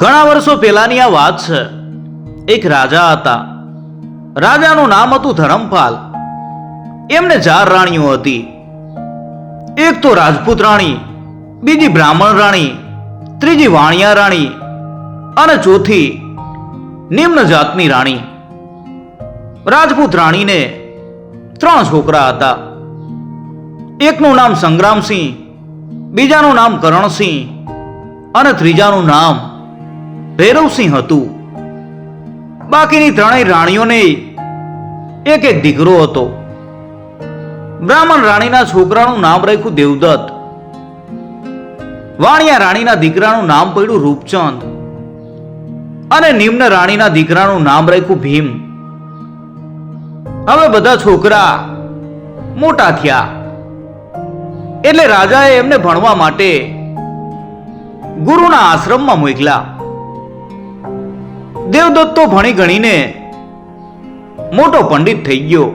ઘણા વર્ષો પહેલાની આ વાત છે। એક રાજા હતા। રાજાનું નામ હતું ધરમપાલ। એમને 4 રાણીઓ હતી। એક તો રાજપૂત રાણી, બીજી બ્રાહ્મણ રાણી, ત્રીજી વાણિયા રાણી અને ચોથી નિમ્ન જાતની રાણી। રાજપૂત રાણીને 3 છોકરા હતા। એકનું નામ સંગ્રામસિંહ, બીજાનું નામ કરણસિંહ અને ત્રીજાનું નામ ભૈરવસિંહ હતું। બાકીની 3 રાણીઓને એક એક દીકરો હતો। બ્રાહ્મણ રાણીના છોકરાનું નામ રાખ્યું દેવદત્ત। વાણિયા રાણીના દીકરાનું નામ પડ્યું રૂપચંદ અને નિમ્ન રાણીના દીકરાનું નામ રાખ્યું ભીમ। હવે બધા છોકરા મોટા થયા એટલે રાજાએ એમને ભણવા માટે ગુરુના આશ્રમમાં મોકલ્યા। દેવદત્ત તો ભણી ગણીને મોટો પંડિત થઈ ગયો।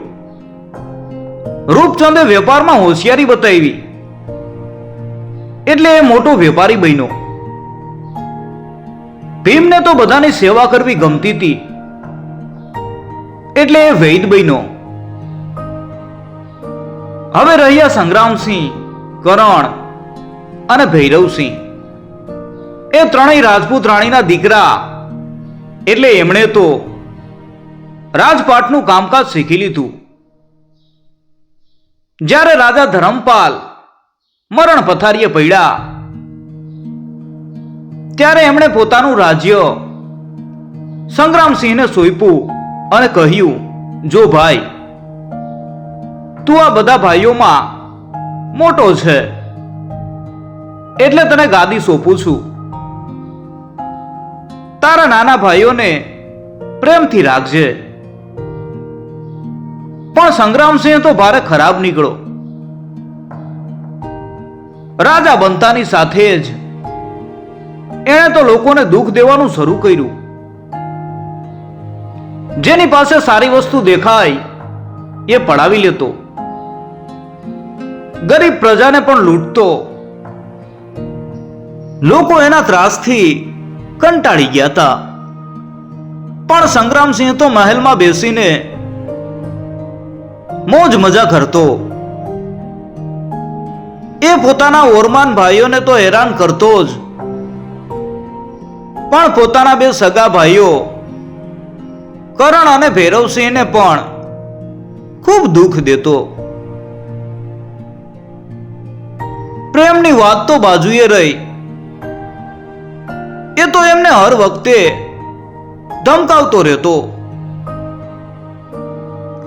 રૂપચંદે વેપારમાં હોશિયારી બતાવી એટલે એ મોટો વેપારી બન્યો। ભીમને તો બધાની સેવા કરવી ગમતી હતી એટલે એ વૈદ બન્યો। હવે રહ્યા સંગ્રામસિંહ, કરણ અને ભૈરવસિંહ। એ 3 રાજપૂત રાણીના દીકરા એટલે એમણે તો રાજપાટનું કામકાજ શીખી લીધું। જ્યારે રાજા ધરમપાલ મરણ પથારીએ પડ્યા ત્યારે એમણે પોતાનું રાજ્ય સંગ્રામસિંહને સોંપ્યું અને કહ્યું, જો ભાઈ, તું આ બધા ભાઈઓમાં મોટો છે એટલે તને ગાદી સોંપું છું। તારા નાના ભાઈઓને પ્રેમથી રાખજે। પણ સંગ્રામસિંહ તો ભારે ખરાબ નીકળ્યો। રાજા બનતાની સાથે જ એણે તો લોકોને દુઃખ દેવાનું શરૂ કર્યું। જેની પાસે સારી વસ્તુ દેખાય એ પડાવી લેતો, ગરીબ પ્રજાને પણ લૂંટતો। લોકો એના ત્રાસથી કંટાળી ગયા હતા। પણ સંગ્રામસિંહ તો મહેલમાં બેસીને મોજ મજા કરતો। એ પોતાના ઓરમાન ભાઈઓને તો હેરાન કરતો જ, પણ પોતાના 2 સગા ભાઈઓ કરણ અને ભૈરવસિંહને પણ ખૂબ દુઃખ દેતો। પ્રેમની વાત તો બાજુએ રહી, એ તો એમને હર વખતે ધમકાવતો રહેતો।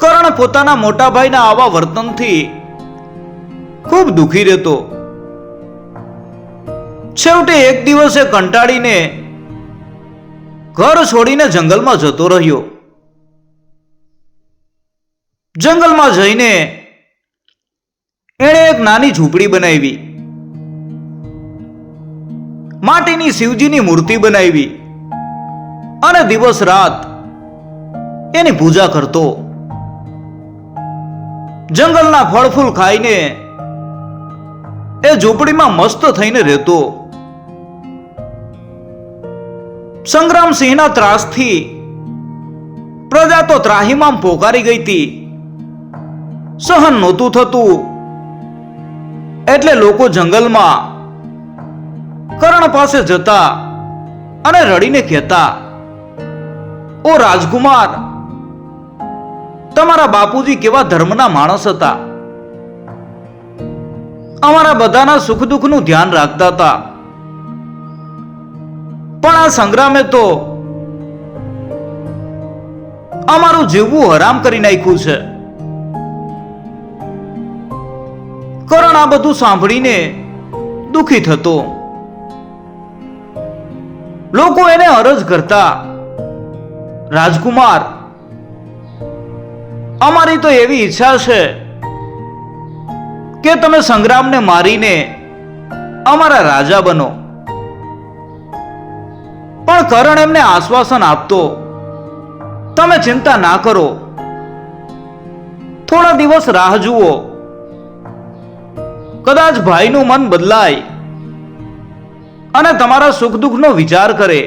કરણ પોતાના મોટા ભાઈના આવા વર્તનથી ખૂબ દુઃખી રહેતો। છેવટે એક દિવસે કંટાળીને ઘર છોડીને જંગલમાં જતો રહ્યો। જંગલમાં જઈને એણે એક નાની ઝૂંપડી બનાવી, માટીની શિવજીની મૂર્તિ બનાવી અને દિવસ રાત એની પૂજા કરતો। જંગલના ફળ ફૂલ ખાઈને એ ઝૂંપડીમાં મસ્ત થઈને રહેતો। સંગ્રામસિંહના ત્રાસથી પ્રજા તો ત્રાહિમામ પોકારી ગઈ હતી। સહન નહોતું થતું એટલે લોકો જંગલમાં કરણ પાસે જતા અને રડીને કહેતા, ઓ રાજકુમાર, તમારા બાપુજી કેવા ધર્મના માણસ હતા। અમારા બધાના સુખ દુઃખનું ધ્યાન રાખતા હતા, પણ આ સંગ્રામે તો અમારું જીવવું હરામ કરી નાખ્યું છે। કરણ આ બધું સાંભળીને દુઃખી થતો। લોકો એને અરજ કરતા, રાજકુમાર, અમારી તો એવી ઈચ્છા છે કે તમે સંગ્રામને મારીને અમારા રાજા બનો। પણ કરણ એમને આશ્વાસન આપતો, તમે ચિંતા ના કરો, થોડા દિવસ રાહ જુઓ, કદાચ ભાઈનું મન બદલાય અને તમારા સુખ દુઃખનો વિચાર કરે।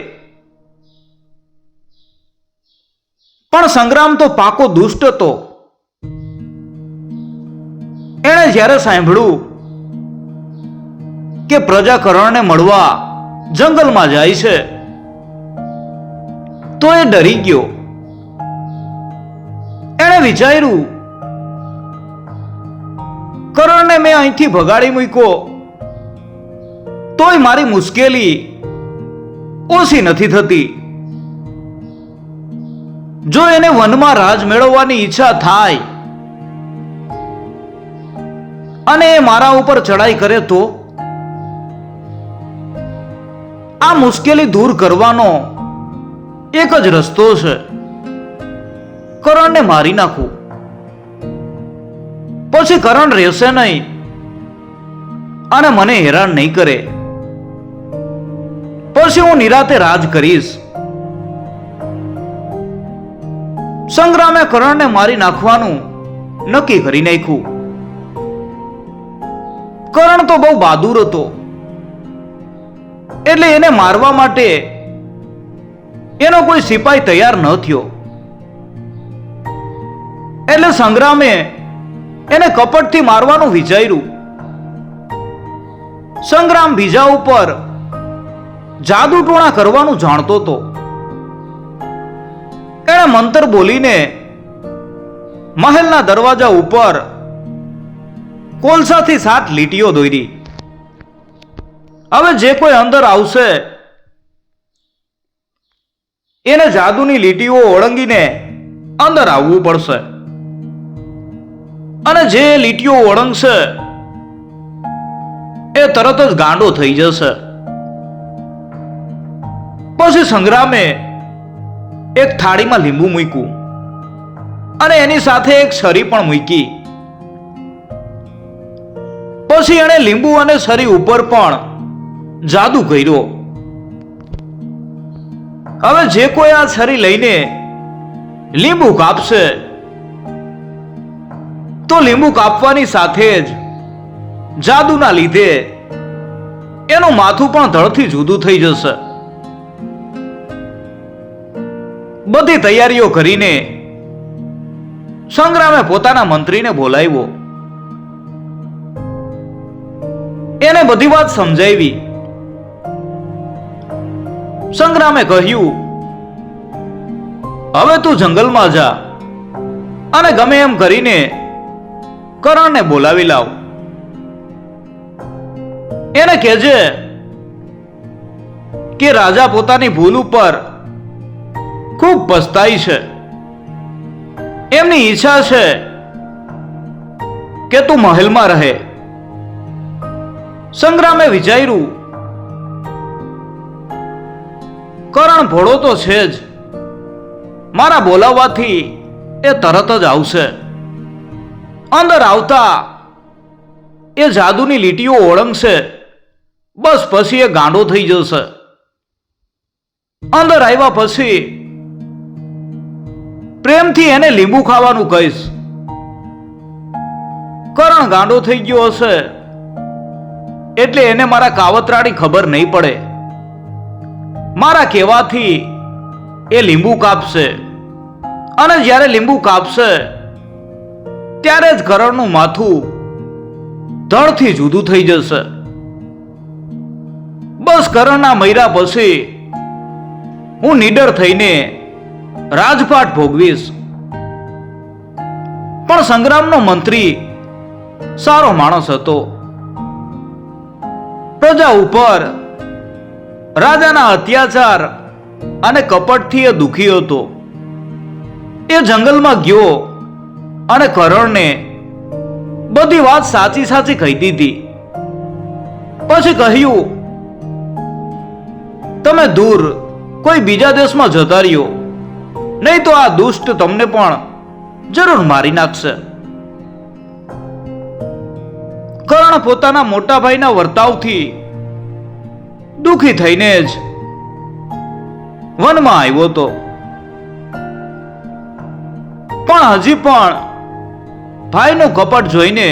પણ સંગ્રામ તો પાકો દુષ્ટ હતો. એણે જ્યારે સાંભળ્યું કે પ્રજા કરણને મળવા જંગલમાં જાય છે તો એ ડરી ગયો. એણે વિચાર્યું, કરણને મેં અહીંથી ભગાડી મૂક્યો તોય મારી મુશ્કેલી ઓછી નથી થતી. જો એને વનમાં રાજ મેળવવાની ઈચ્છા થાય અને એ મારા ઉપર ચડાઈ કરે તો આ મુશ્કેલી દૂર કરવાનો એક જ રસ્તો છે, કરણને મારી નાખવું. પછી કરણ રહેશે નહીં અને મને હેરાન નહીં કરે. પછી હું નિરાતે રાજ કરીશ. સંગ્રામે કરણને મારી નાખવાનું નક્કી કરી નાખ્યું. કરણ તો બહુ બહાદુર હતો એટલે એને મારવા માટે એનો કોઈ સિપાઈ તૈયાર ન થયો. એટલે સંગ્રામે એને કપટથી મારવાનું વિચાર્યું. સંગ્રામ બીજા ઉપર જાદુ ટોણા કરવાનું જાણતો હતો. એણે મંતર બોલીને મહેલના દરવાજા ઉપર કોલસાથી 7 લીટીઓ દોરી. હવે જે કોઈ અંદર આવશે એને જાદુની લીટીઓ ઓળંગીને અંદર આવવું પડશે અને જે લીટીઓ ઓળંગશે એ તરત જ ગાંડો થઈ જશે. પછી સંગ્રામે એક થાળીમાં લીંબુ મૂક્યું અને એની સાથે એક છરી પણ મૂકી. પછી એણે લીંબુ અને છરી ઉપર પણ જાદુ કર્યો. હવે જે કોઈ આ છરી લઈને લીંબુ કાપશે તો લીંબુ કાપવાની સાથે જ જાદુના લીધે એનું માથું પણ ધડથી જુદું થઈ જશે. બધી તૈયારીઓ કરીને સંગ્રામે પોતાના મંત્રીને બોલાવ્યો. એને બધી વાત સમજાવી. સંગ્રામે કહ્યું, હવે તું જંગલમાં જા અને ગમે એમ કરીને કરણને બોલાવી લાવ. એને કહેજે કે રાજા પોતાની ભૂલ ઉપર ખૂબ પસ્તાય છે. એમની ઈચ્છા છે કે તું મહેલમાં રહે. સંગ્રામે વિચાર્યું, કરણ ભોળો તો છે જ, મારા બોલાવવાથી એ તરત જ આવશે. અંદર આવતા એ જાદુની લીટીઓ ઓળંગશે, બસ પછી એ ગાંડો થઈ જશે. અંદર આવ્યા પછી પ્રેમથી એને લીંબુ ખાવાનું કહીશ. કરણ ગાંડો થઈ ગયો હશે એટલે એને મારા કાવતરાની ખબર નહીં પડે. મારા કહેવાથી એ લીંબુ કાપશે અને જ્યારે લીંબુ કાપશે ત્યારે જ કરણનું માથું ધડથી જુદું થઈ જશે. બસ કરણના મૈરા પછી હું નીડર થઈને રાજપાટ ભોગવીશ. પણ સંગ્રામનો મંત્રી સારો માણસ હતો. પ્રજા ઉપર રાજાના અત્યાચાર અને કપટથી એ દુખી હતો. એ જંગલમાં ગયો અને કરણને બધી વાત સાચી સાચી કહી દીધી. પછી કહ્યું, તમે દૂર કોઈ બીજા દેશમાં જતા રહ્યો, નહીં તો આ દુષ્ટ તમને પણ જરૂર મારી નાખશે. કર્ણ પોતાના મોટા ભાઈના વર્તાવથી દુખી થઈને જ વનમાં આવ્યો હતો. પણ હજી પણ ભાઈનું કપટ જોઈને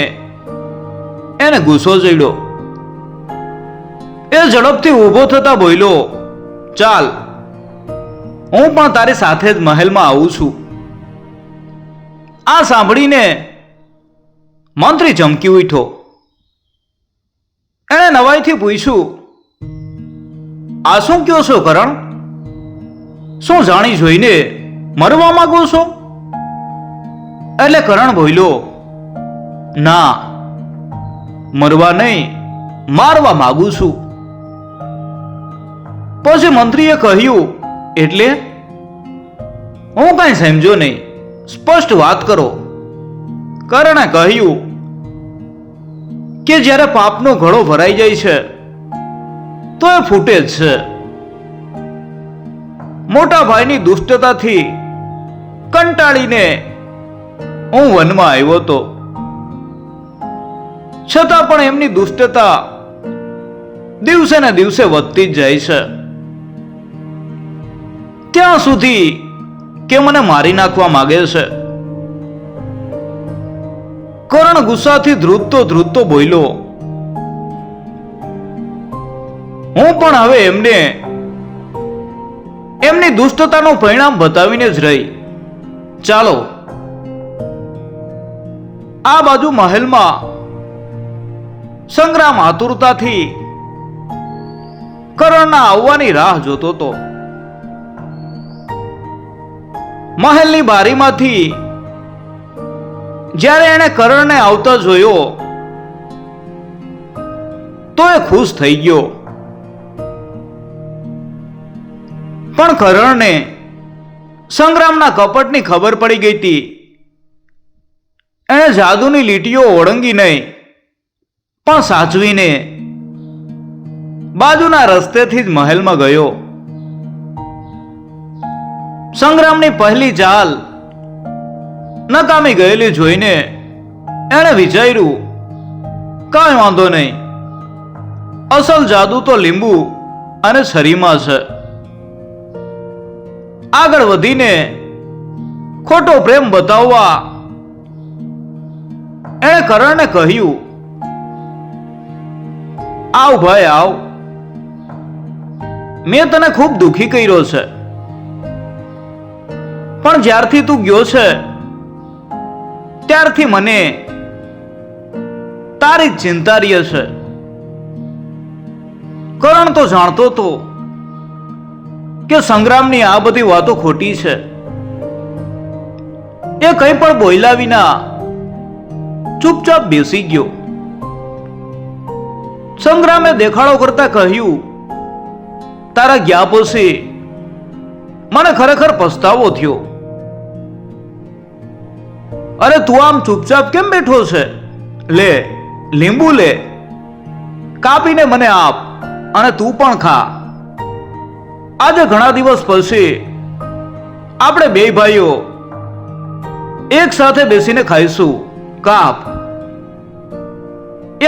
એને ગુસ્સો ચડ્યો. એ ઝડપથી ઊભો થતા બોલ્યો, ચાલ, હું પણ તારી સાથે જ મહેલમાં આવું છું. આ સાંભળીને મંત્રી ચમકી ઉઠ્યો. એણે નવાઈથી પૂછ્યું, આ શું કહો છો કરણ? શું જાણી જોઈને મરવા માંગો છો? એટલે કરણ બોલ્યો, ના, મરવા નહીં, મારવા માંગુ છું. પછી મંત્રીએ કહ્યું, એટલે? હું કઈ સમજો નહીં, સ્પષ્ટ વાત કરો. કરણે કહ્યું કે જ્યારે પાપનો ઘડો ભરાઈ જાય છે તો એ ફૂટે જ છે. મોટા ભાઈની દુષ્ટતાથી કંટાળીને હું વનમાં આવ્યો હતો, છતાં પણ એમની દુષ્ટતા દિવસે ને દિવસે વધતી જ જાય છે, ત્યાં સુધી કે મને મારી નાખવા માંગે છે. કરણ ગુસ્સાથી ધ્રુજતો બોલ્યો, હું પણ હવે એમને એમની દુષ્ટતાનું પરિણામ બતાવીને જ રહી. ચાલો. આ બાજુ મહેલમાં સંગ્રામ આતુરતાથી કરણના આવવાની રાહ જોતો હતો. મહેલની બારીમાંથી જ્યારે એણે કરણને આવતા જોયો તો એ ખુશ થઈ ગયો. પણ કરણને સંગ્રામના કપટની ખબર પડી ગઈ હતી. એણે જાદુની લીટીઓ ઓળંગી નહીં, પણ સાચવીને બાજુના રસ્તેથી જ મહેલમાં ગયો. સંગ્રામની પહેલી ચાલ નકામી ગયેલી જોઈને એણે વિચાર્યું, કાંઈ વાંધો નહીં, અસલ જાદુ તો લીંબુ અને છરીમાં છે. આગળ વધીને ખોટો પ્રેમ બતાવવા એણે કરણને કહ્યું, આવ ભાઈ આવ, મેં તને ખૂબ દુખી કર્યો છે, પણ જ્યારથી તું ગયો છે ત્યારથી મને તારી જ ચિંતા રહે છે. કરણ તો જાણતો હતો કે સંગ્રામની આ બધી વાતો ખોટી છે. એ કંઈ પણ બોલ્યા વિના ચૂપચાપ બેસી ગયો. સંગ્રામે દેખાડો કરતા કહ્યું, તારા ગયા પછી મને ખરેખર પસ્તાવો થયો. અરે તું આમ ચૂપચાપ કેમ બેઠો છે? લે, લીંબુ લે, કાપીને મને આપ અને તું પણ ખા. આજે ઘણા દિવસ પછી આપણે બે ભાઈઓ એક સાથે બેસીને ખાઈશું, કાપ.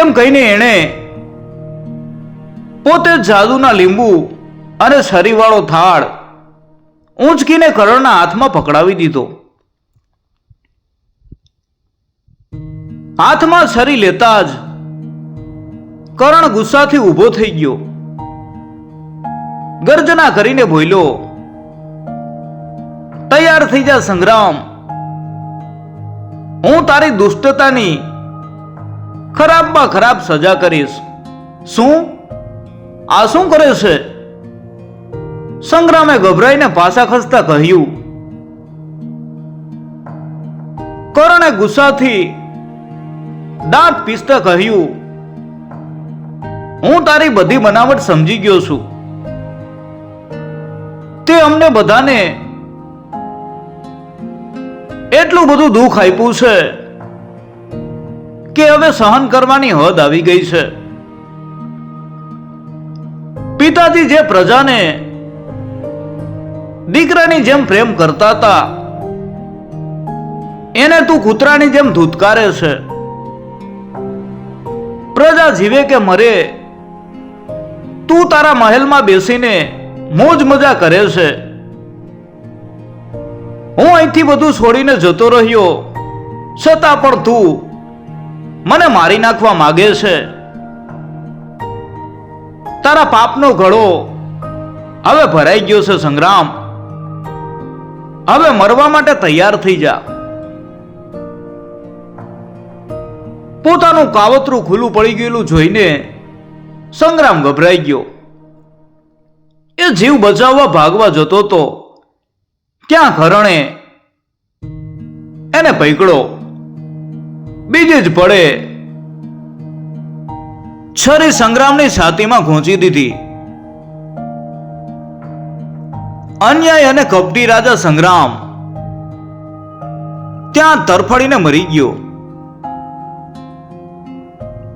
એમ કહીને એણે પોતે જાદુના લીંબુ અને છરીવાળો થાળ ઊંચકીને કરણના હાથમાં પકડાવી દીધો. હાથમાં છરી લેતા જ કરણ ગુસ્સાથી ઊભો થઈ ગયો. ગર્જના કરીને બોલ્યો, તૈયાર થઈ જા સંગ્રામ, હું તારી દુષ્ટતાની ખરાબમાં ખરાબ સજા કરીશ. શું? આ શું કરે છે? સંગ્રામે ગભરાઈને પાછા ખસતા કહ્યું. કરણે ગુસ્સાથી દાંત પીસતા કહ્યું, હું તારી બધી બનાવટ સમજી ગયો છું. તે અમને બધાને એટલું બધું દુઃખ આપ્યું છે કે હવે સહન કરવાની હદ આવી ગઈ છે. પિતાજી જે પ્રજાને દીકરાની જેમ પ્રેમ કરતા હતા એને તું કૂતરાની જેમ ધૂતકારે છે. પ્રજા જીવે કે મરે તું તારા મહેલમાં બેસીને મોજ મજા કરે છે. હું અહીંથી બધું છોડીને જતો રહ્યો છતાં પણ તું મને મારી નાખવા માંગે છે. તારા પાપનો ઘડો હવે ભરાઈ ગયો છે સંગ્રામ. હવે મરવા માટે તૈયાર થઈ જા. પોતાનું કાવતરું ખુલ્લું પડી ગયેલું જોઈને સંગ્રામ ગભરાઈ ગયો. એ જીવ બચાવવા ભાગવા જતો તો ક્યાં હરણે એને પકડો. બીજે જ પડે છરી સંગ્રામની છાતીમાં ઘૂંચી દીધી. અન્યાય અને કપટી રાજા સંગ્રામ ત્યાં તરફડીને મરી ગયો.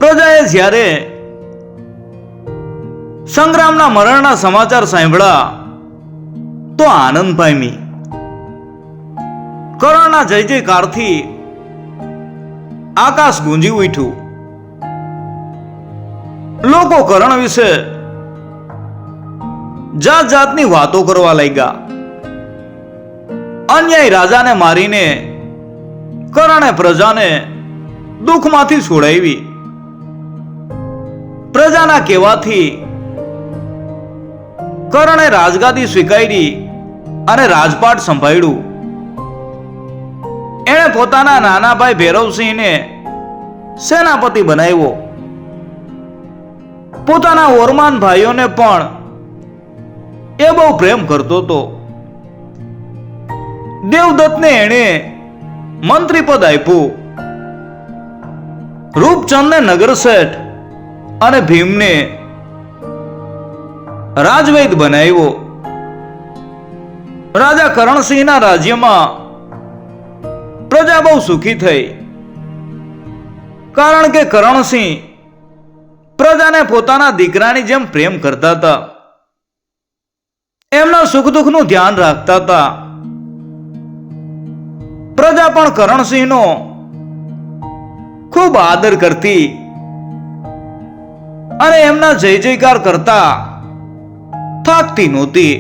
પ્રજાએ જ્યારે સંગ્રામના મરણના સમાચાર સાંભળ્યા તો આનંદ પામી. કરણના જય જયકારથી આકાશ ગુંજી ઉઠ્યું. લોકો કરણ વિશે જાત જાતની વાતો કરવા લાગ્યા. અન્યાય રાજાને મારીને કરણે પ્રજાને દુઃખમાંથી છોડાવી. પ્રજાના કહેવાથી કરણે રાજગાદી સ્વીકારી અને રાજપાટ સંભાળ્યું. એણે પોતાના નાના ભાઈ ભૈરવસિંહને સેનાપતિ બનાવ્યો. પોતાના ઓરમાન ભાઈઓને પણ એ બહુ પ્રેમ કરતો હતો. દેવદત્તને એણે મંત્રી પદ આપ્યું. રૂપચંદને નગરશેઠ અને ભીમને રાજવૈદ બનાવ્યો. રાજા કરણસિંહના રાજ્યમાં પ્રજા બહુ સુખી થઈ, કારણ કે કરણસિંહ પ્રજાને પોતાના દીકરાની જેમ પ્રેમ કરતા હતા. એમના સુખ દુઃખનું ધ્યાન રાખતા હતા. પ્રજા પણ કરણસિંહનો ખૂબ આદર કરતી અને એમના જય જયકાર કરતા થાકતી નહોતી.